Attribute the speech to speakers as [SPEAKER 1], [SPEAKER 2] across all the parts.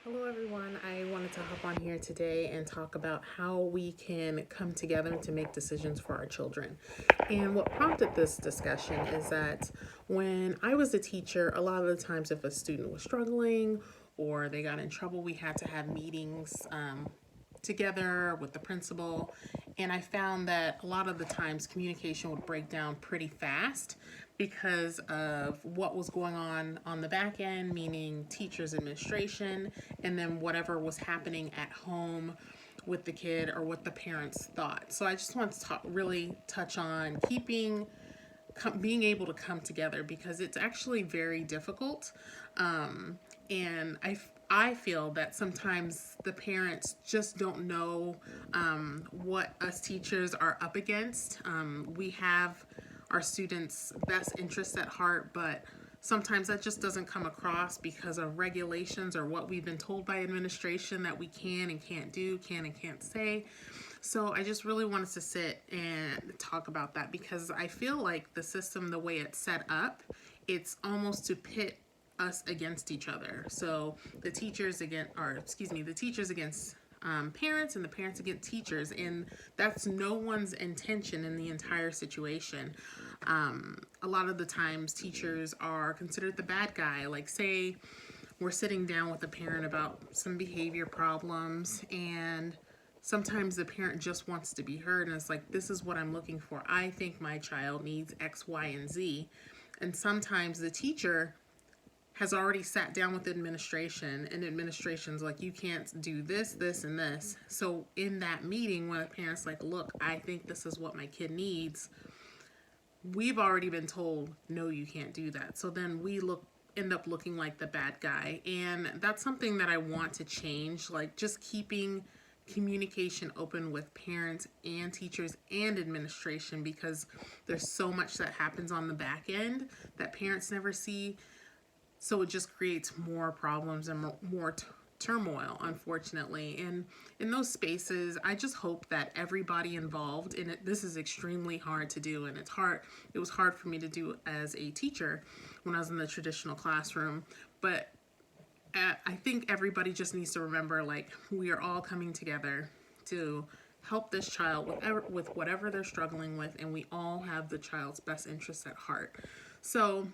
[SPEAKER 1] Hello everyone, I wanted to hop on here today and talk about how we can come together to make decisions for our children. And what prompted this discussion is that when I was a teacher, a lot of the times if a student was struggling or they got in trouble, we had to have meetings together with the principal. And I found that a lot of the times communication would break down pretty fast because of what was going on the back end, meaning teachers, administration, and then whatever was happening at home with the kid or what the parents thought. So I just want to really touch on being able to come together because it's actually very difficult. And I feel that sometimes the parents just don't know what us teachers are up against. We have our students' best interests at heart, but sometimes that just doesn't come across because of regulations or what we've been told by administration that we can and can't do, can and can't say. So I just really wanted to sit and talk about that because I feel like the system, the way it's set up, it's almost to pit us against each other. So the teachers against parents and the parents against teachers, and that's no one's intention in the entire situation. A lot of the times teachers are considered the bad guy. Like say we're sitting down with a parent about some behavior problems, and sometimes the parent just wants to be heard and it's like, this is what I'm looking for. I think my child needs X, Y, and Z. And sometimes the teacher has already sat down with administration and administration's like, you can't do this, this, and this. So in that meeting, when a parent's like, look, I think this is what my kid needs, we've already been told, no, you can't do that. So then we end up looking like the bad guy. And that's something that I want to change, like just keeping communication open with parents and teachers and administration, because there's so much that happens on the back end that parents never see. So it just creates more problems and more turmoil, unfortunately. And in those spaces, I just hope that everybody involved in it, this is extremely hard to do, and it was hard for me to do as a teacher when I was in the traditional classroom. But I think everybody just needs to remember, like, we are all coming together to help this child with whatever they're struggling with, and we all have the child's best interests at heart. So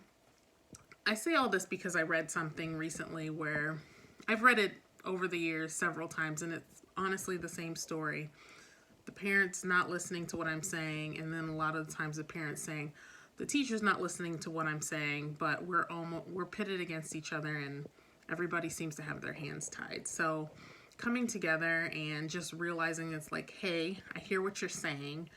[SPEAKER 1] I say all this because I read something recently where I've read it over the years several times, and it's honestly the same story. The parents not listening to what I'm saying, and then a lot of the times the parents saying, the teacher's not listening to what I'm saying, but we're pitted against each other, and everybody seems to have their hands tied. So coming together and just realizing it's like, hey, I hear what you're saying.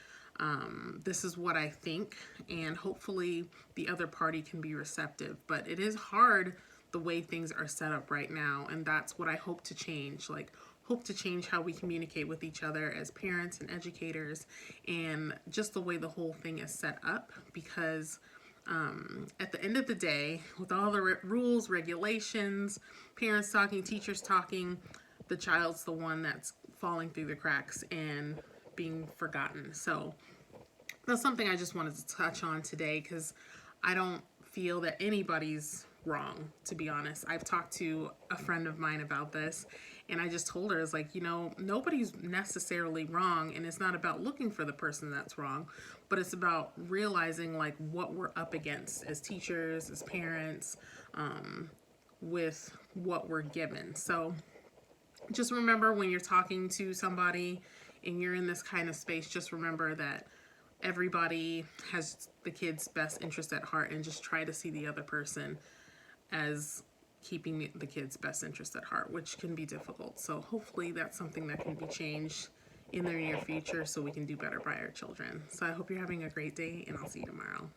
[SPEAKER 1] This is what I think, and hopefully the other party can be receptive. But it is hard the way things are set up right now, and that's what I hope to change. Like, hope to change how we communicate with each other as parents and educators, and just the way the whole thing is set up, because at the end of the day, with all the rules, regulations, parents talking, teachers talking, the child's the one that's falling through the cracks and being forgotten. So that's something I just wanted to touch on today, because I don't feel that anybody's wrong, to be honest. I've talked to a friend of mine about this, and I just told her, it's like, nobody's necessarily wrong, and it's not about looking for the person that's wrong, but it's about realizing like what we're up against as teachers, as parents, with what we're given. So just remember, when you're talking to somebody and you're in this kind of space, just remember that everybody has the kid's best interest at heart, and just try to see the other person as keeping the kid's best interest at heart, which can be difficult. So hopefully that's something that can be changed in the near future so we can do better by our children. So I hope you're having a great day, and I'll see you tomorrow.